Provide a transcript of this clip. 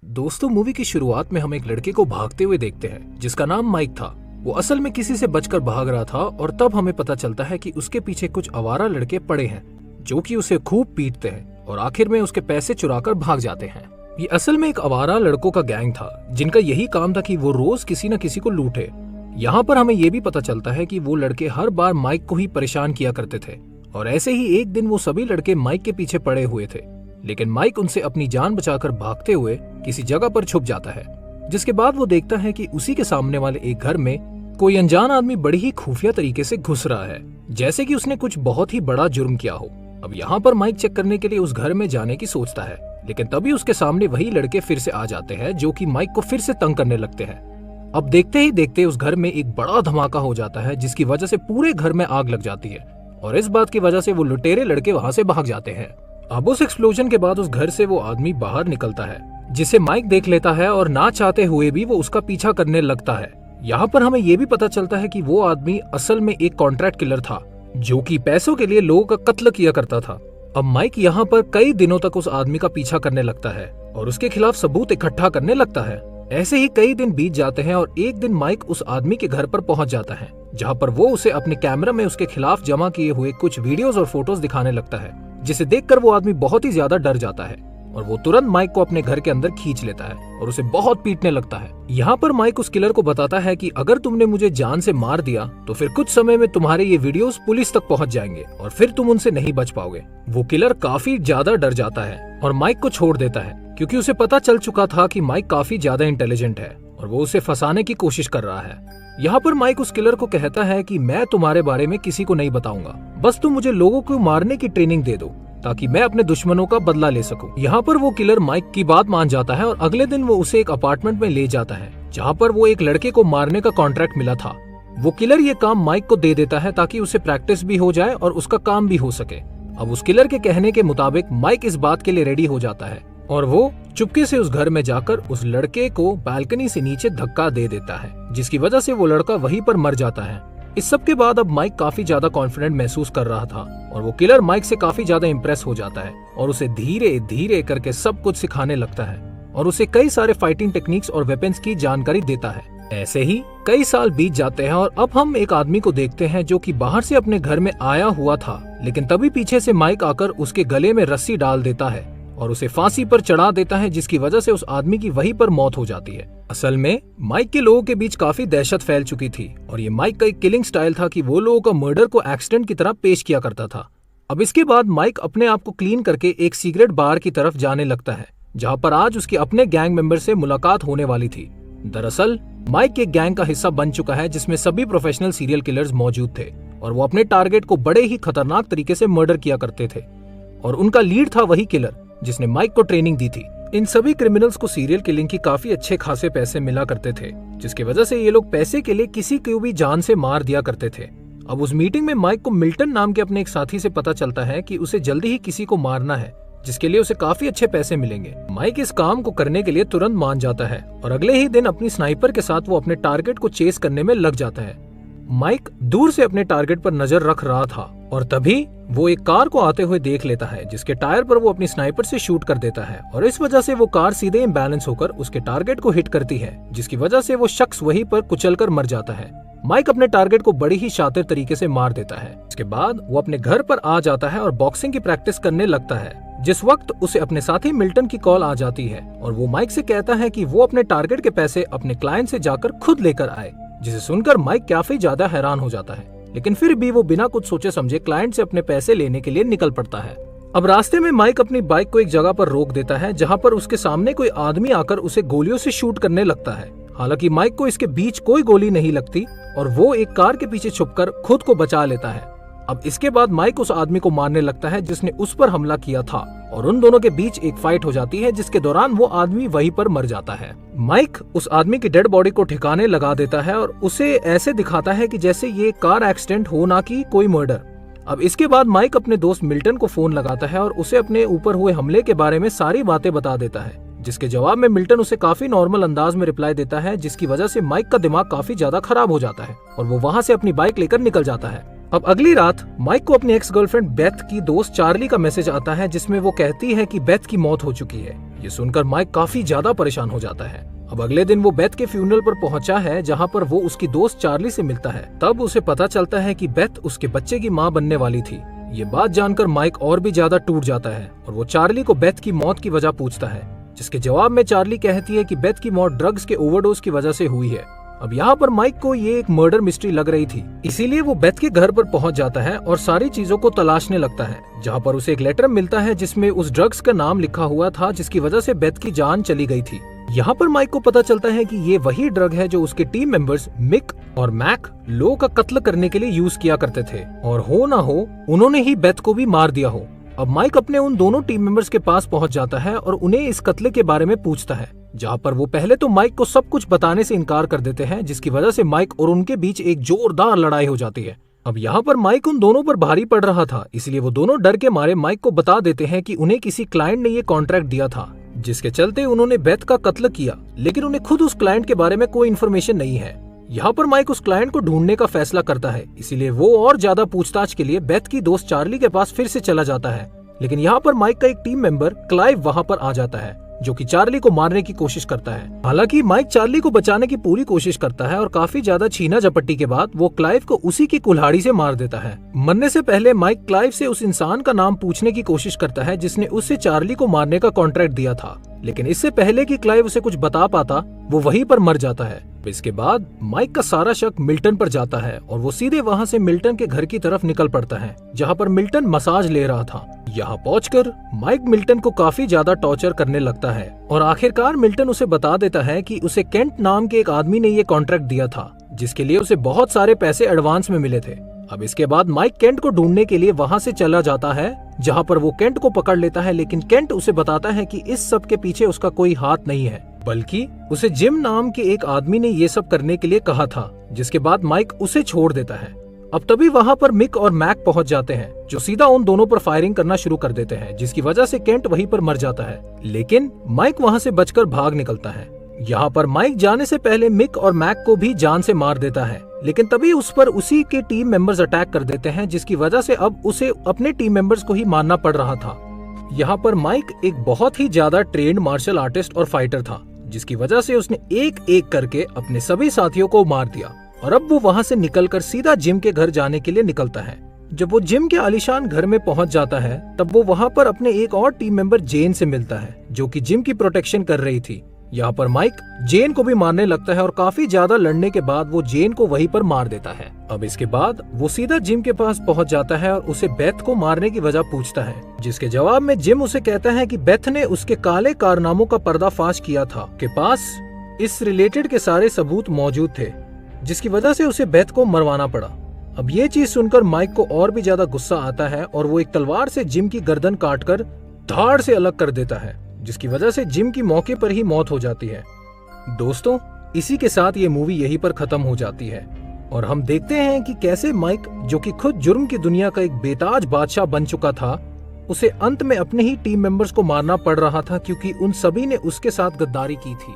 दोस्तों, मूवी की शुरुआत में हम एक लड़के को भागते हुए देखते हैं जिसका नाम माइक था। वो असल में किसी से बचकर भाग रहा था और तब हमें पता चलता है कि उसके पीछे कुछ आवारा लड़के पड़े हैं जो कि उसे खूब पीटते हैं और आखिर में उसके पैसे चुराकर भाग जाते हैं। ये असल में एक आवारा लड़कों का गैंग था जिनका यही काम था कि वो रोज किसी न किसी को लूटे। यहाँ पर हमें ये भी पता चलता है कि वो लड़के हर बार माइक को ही परेशान किया करते थे और ऐसे ही एक दिन वो सभी लड़के माइक के पीछे पड़े हुए थे, लेकिन माइक उनसे अपनी जान बचाकर भागते हुए किसी जगह पर छुप जाता है। जिसके बाद वो देखता है कि उसी के सामने वाले एक घर में कोई अनजान आदमी बड़ी ही खुफिया तरीके से घुस रहा है, जैसे कि उसने कुछ बहुत ही बड़ा जुर्म किया हो। अब यहाँ पर माइक चेक करने के लिए उस घर में जाने की सोचता है, लेकिन तभी उसके सामने वही लड़के फिर से आ जाते हैं जो कि माइक को फिर से तंग करने लगते हैं। अब देखते ही देखते उस घर में एक बड़ा धमाका हो जाता है जिसकी वजह से पूरे घर में आग लग जाती है और इस बात की वजह से वो लुटेरे लड़के वहां से भाग जाते हैं। अब उस एक्सप्लोजन के बाद उस घर से वो आदमी बाहर निकलता है जिसे माइक देख लेता है और ना चाहते हुए भी वो उसका पीछा करने लगता है। यहाँ पर हमें ये भी पता चलता है कि वो आदमी असल में एक कॉन्ट्रैक्ट किलर था जो कि पैसों के लिए लोगों का कत्ल किया करता था। अब माइक यहाँ पर कई दिनों तक उस आदमी का पीछा करने लगता है और उसके खिलाफ सबूत इकट्ठा करने लगता है। ऐसे ही कई दिन बीत जाते हैं और एक दिन माइक उस आदमी के घर पर पहुंच जाता है जहाँ पर वो उसे अपने कैमरा में उसके खिलाफ जमा किए हुए कुछ वीडियोस और फोटोज दिखाने लगता है, जिसे देखकर वो आदमी बहुत ही ज्यादा डर जाता है और वो तुरंत माइक को अपने घर के अंदर खींच लेता है और उसे बहुत पीटने लगता है। यहाँ पर माइक उस किलर को बताता है कि अगर तुमने मुझे जान से मार दिया तो फिर कुछ समय में तुम्हारे ये वीडियोस पुलिस तक पहुंच जाएंगे और फिर तुम उनसे नहीं बच पाओगे। वो किलर काफी ज्यादा डर जाता है और माइक को छोड़ देता है क्योंकि उसे पता चल चुका था कि माइक काफी ज्यादा इंटेलिजेंट है और वो उसे फंसाने की कोशिश कर रहा है। यहाँ पर माइक उस किलर को कहता है कि मैं तुम्हारे बारे में किसी को नहीं बताऊंगा, बस तुम मुझे लोगों को मारने की ट्रेनिंग दे दो ताकि मैं अपने दुश्मनों का बदला ले सकूं। यहाँ पर वो किलर माइक की बात मान जाता है और अगले दिन वो उसे एक अपार्टमेंट में ले जाता है जहाँ पर वो एक लड़के को मारने का कॉन्ट्रैक्ट मिला था। वो किलर ये काम माइक को दे देता है ताकि उसे प्रैक्टिस भी हो जाए और उसका काम भी हो सके। अब उस किलर के कहने के मुताबिक माइक इस बात के लिए रेडी हो जाता है और वो चुपके से उस घर में जाकर उस लड़के को बालकनी से नीचे धक्का दे देता है, जिसकी वजह से वो लड़का वहीं पर मर जाता है। इस सब के बाद अब माइक काफी ज्यादा कॉन्फिडेंट महसूस कर रहा था और वो किलर माइक से काफी ज्यादा इम्प्रेस हो जाता है और उसे धीरे धीरे करके सब कुछ सिखाने लगता है और उसे कई सारे फाइटिंग टेक्निक्स और वेपन्स की जानकारी देता है। ऐसे ही कई साल बीत जाते हैं और अब हम एक आदमी को देखते हैं जो कि बाहर से अपने घर में आया हुआ था, लेकिन तभी पीछे से माइक आकर उसके गले में रस्सी डाल देता है और उसे फांसी पर चढ़ा देता है, जिसकी वजह से उस आदमी की वहीं पर मौत हो जाती है। असल में माइक के लोगों के बीच काफी दहशत फैल चुकी थी और ये माइक का एक किलिंग स्टाइल था कि वो लोगों का मर्डर को एक्सीडेंट की तरह पेश किया करता था। अब इसके बाद माइक अपने आप को क्लीन करके एक सिगरेट बार की तरफ जाने लगता है जहाँ पर आज उसके अपने गैंग मेंबर से मुलाकात होने वाली थी। दरअसल माइक एक गैंग का हिस्सा बन चुका है जिसमें सभी प्रोफेशनल सीरियल किलर्स मौजूद थे और वो अपने टारगेट को बड़े ही खतरनाक तरीके से मर्डर किया करते थे और उनका लीड था वही किलर जिसने माइक को ट्रेनिंग दी थी। इन सभी क्रिमिनल्स को सीरियल किलिंग की काफी अच्छे खासे पैसे मिला करते थे, जिसकी वजह से ये लोग पैसे के लिए किसी को भी जान से मार दिया करते थे। अब उस मीटिंग में माइक को मिल्टन नाम के अपने एक साथी से पता चलता है कि उसे जल्दी ही किसी को मारना है जिसके लिए उसे काफी अच्छे पैसे मिलेंगे। माइक इस काम को करने के लिए तुरंत मान जाता है और अगले ही दिन अपनी स्नाइपर के साथ वो अपने टारगेट को चेस करने में लग जाता है। माइक दूर से अपने टारगेट पर नजर रख रहा था और तभी वो एक कार को आते हुए देख लेता है जिसके टायर पर वो अपनी स्नाइपर से शूट कर देता है और इस वजह से वो कार सीधे इम्बैलेंस होकर उसके टारगेट को हिट करती है, जिसकी वजह से वो शख्स वहीं पर कुचलकर मर जाता है। माइक अपने टारगेट को बड़ी ही शातिर तरीके से मार देता है। इसके बाद वो अपने घर पर आ जाता है और बॉक्सिंग की प्रैक्टिस करने लगता है। जिस वक्त उसे अपने साथी मिल्टन की कॉल आ जाती है और वो माइक से कहता है कि वो अपने टारगेट के पैसे अपने क्लाइंट से जाकर खुद लेकर आए, जिसे सुनकर माइक काफी ज्यादा हैरान हो जाता है, लेकिन फिर भी वो बिना कुछ सोचे समझे क्लाइंट से अपने पैसे लेने के लिए निकल पड़ता है। अब रास्ते में माइक अपनी बाइक को एक जगह पर रोक देता है जहाँ पर उसके सामने कोई आदमी आकर उसे गोलियों से शूट करने लगता है। हालांकि माइक को इसके बीच कोई गोली नहीं लगती और वो एक कार के पीछे छुपकर खुद को बचा लेता है। अब इसके बाद माइक उस आदमी को मारने लगता है जिसने उस पर हमला किया था और उन दोनों के बीच एक फाइट हो जाती है जिसके दौरान वो आदमी वहीं पर मर जाता है। माइक उस आदमी की डेड बॉडी को ठिकाने लगा देता है और उसे ऐसे दिखाता है कि जैसे ये कार एक्सीडेंट हो ना कि कोई मर्डर। अब इसके बाद माइक अपने दोस्त मिल्टन को फोन लगाता है और उसे अपने ऊपर हुए हमले के बारे में सारी बातें बता देता है, जिसके जवाब में मिल्टन उसे काफी नॉर्मल अंदाज में रिप्लाई देता है, जिसकी वजह से माइक का दिमाग काफी ज्यादा खराब हो जाता है और वो वहाँ से अपनी बाइक लेकर निकल जाता है। अब अगली रात माइक को अपनी एक्स गर्लफ्रेंड बेथ की दोस्त चार्ली का मैसेज आता है, जिसमें वो कहती है कि बेथ की मौत हो चुकी है। ये सुनकर माइक काफी ज्यादा परेशान हो जाता है। अब अगले दिन वो बेथ के फ्यूनरल पर पहुंचा है, जहां पर वो उसकी दोस्त चार्ली से मिलता है। तब उसे पता चलता है कि बेथ उसके बच्चे की मां बनने वाली थी। ये बात जानकर माइक और भी ज्यादा टूट जाता है और वो चार्ली को बेथ की मौत की वजह पूछता है, जिसके जवाब में चार्ली कहती है कि बेथ की मौत ड्रग्स के ओवरडोज की वजह से हुई है। अब यहाँ पर माइक को ये एक मर्डर मिस्ट्री लग रही थी, इसीलिए वो बेथ के घर पर पहुंच जाता है और सारी चीजों को तलाशने लगता है, जहाँ पर उसे एक लेटर मिलता है जिसमें उस ड्रग्स का नाम लिखा हुआ था, जिसकी वजह से बेथ की जान चली गई थी। यहाँ पर माइक को पता चलता है कि ये वही ड्रग है जो उसके टीम मेंबर्स मिक और मैक लो का कत्ल करने के लिए यूज किया करते थे, और हो ना हो उन्होंने ही बेथ को भी मार दिया हो। अब माइक अपने उन दोनों टीम मेंबर्स के पास पहुंच जाता है और उन्हें इस कत्ले के बारे में पूछता है, जहां पर वो पहले तो माइक को सब कुछ बताने से इनकार कर देते हैं, जिसकी वजह से माइक और उनके बीच एक जोरदार लड़ाई हो जाती है। अब यहाँ पर माइक उन दोनों पर भारी पड़ रहा था, इसलिए वो दोनों डर के मारे माइक को बता देते हैं कि उन्हें किसी क्लाइंट ने ये कॉन्ट्रैक्ट दिया था, जिसके चलते उन्होंने बेथ का कत्ल किया, लेकिन उन्हें खुद उस क्लाइंट के बारे में कोई इन्फॉर्मेशन नहीं है। यहाँ पर माइक उस क्लाइंट को ढूंढने का फैसला करता है, इसीलिए वो और ज्यादा पूछताछ के लिए बेथ की दोस्त चार्ली के पास फिर से चला जाता है। लेकिन यहाँ पर माइक का एक टीम मेंबर क्लाइव वहाँ पर आ जाता है, जो कि चार्ली को मारने की कोशिश करता है। हालांकि माइक चार्ली को बचाने की पूरी कोशिश करता है और काफी ज्यादा छीना झपट्टी के बाद वो क्लाइव को उसी की कुल्हाड़ी से मार देता है। मरने से पहले माइक क्लाइव से उस इंसान का नाम पूछने की कोशिश करता है जिसने उससे चार्ली को मारने का कॉन्ट्रैक्ट दिया था, लेकिन इससे पहले कि क्लाइव उसे कुछ बता पाता वो वहीं पर मर जाता है। इसके बाद माइक का सारा शक मिल्टन पर जाता है और वो सीधे वहाँ से मिल्टन के घर की तरफ निकल पड़ता है, जहाँ पर मिल्टन मसाज ले रहा था। यहाँ पहुंचकर माइक मिल्टन को काफी ज्यादा टॉर्चर करने लगता है और आखिरकार मिल्टन उसे बता देता है कि उसे केंट नाम के एक आदमी ने ये कॉन्ट्रैक्ट दिया था, जिसके लिए उसे बहुत सारे पैसे एडवांस में मिले थे। अब इसके बाद माइक केंट को ढूंढने के लिए वहाँ से चला जाता है, जहाँ पर वो केंट को पकड़ लेता है, लेकिन केंट उसे बताता है कि इस सब के पीछे उसका कोई हाथ नहीं है, बल्कि उसे जिम नाम के एक आदमी ने ये सब करने के लिए कहा था। जिसके बाद माइक उसे छोड़ देता है। अब तभी वहाँ पर मिक और मैक पहुँच जाते हैं, जो सीधा उन दोनों पर फायरिंग करना शुरू कर देते हैं, जिसकी वजह से केंट वहीं पर मर जाता है, लेकिन माइक वहाँ से बचकर भाग निकलता है। यहाँ पर माइक जाने से पहले मिक और मैक को भी जान से मार देता है, लेकिन तभी उस पर उसी के टीम मेंबर्स अटैक कर देते हैं, जिसकी वजह से अब उसे अपने टीम मेंबर्स को ही मारना पड़ रहा था। यहाँ पर माइक एक बहुत ही ज्यादा ट्रेन्ड मार्शल आर्टिस्ट और फाइटर था, जिसकी वजह से उसने एक एक करके अपने सभी साथियों को मार दिया और अब वो वहाँ से निकलकर सीधा जिम के घर जाने के लिए निकलता है। जब वो जिम के आलीशान घर में पहुंच जाता है, तब वो वहाँ पर अपने एक और टीम मेंबर जेन से मिलता है, जो कि जिम की प्रोटेक्शन कर रही थी। यहाँ पर माइक जेन को भी मारने लगता है और काफी ज्यादा लड़ने के बाद वो जेन को वहीं पर मार देता है। अब इसके बाद वो सीधा जिम के पास पहुंच जाता है और उसे बेथ को मारने की वजह पूछता है, जिसके जवाब में जिम उसे कहता है कि बेथ ने उसके काले कारनामों का पर्दाफाश किया था, के पास इस रिलेटेड के सारे सबूत मौजूद थे, जिसकी वजह से उसे बेथ को मरवाना पड़ा। अब ये चीज सुनकर माइक को और भी ज्यादा गुस्सा आता है और वो एक तलवार से जिम की गर्दन काटकर धाड़ से अलग कर देता है, जिसकी वजह से जिम की मौके पर ही मौत हो जाती है। दोस्तों, इसी के साथ ये मूवी यहीं पर खत्म हो जाती है और हम देखते हैं कि कैसे माइक, जो कि खुद जुर्म की दुनिया का एक बेताज बादशाह बन चुका था, उसे अंत में अपने ही टीम मेंबर्स को मारना पड़ रहा था, क्योंकि उन सभी ने उसके साथ गद्दारी की थी।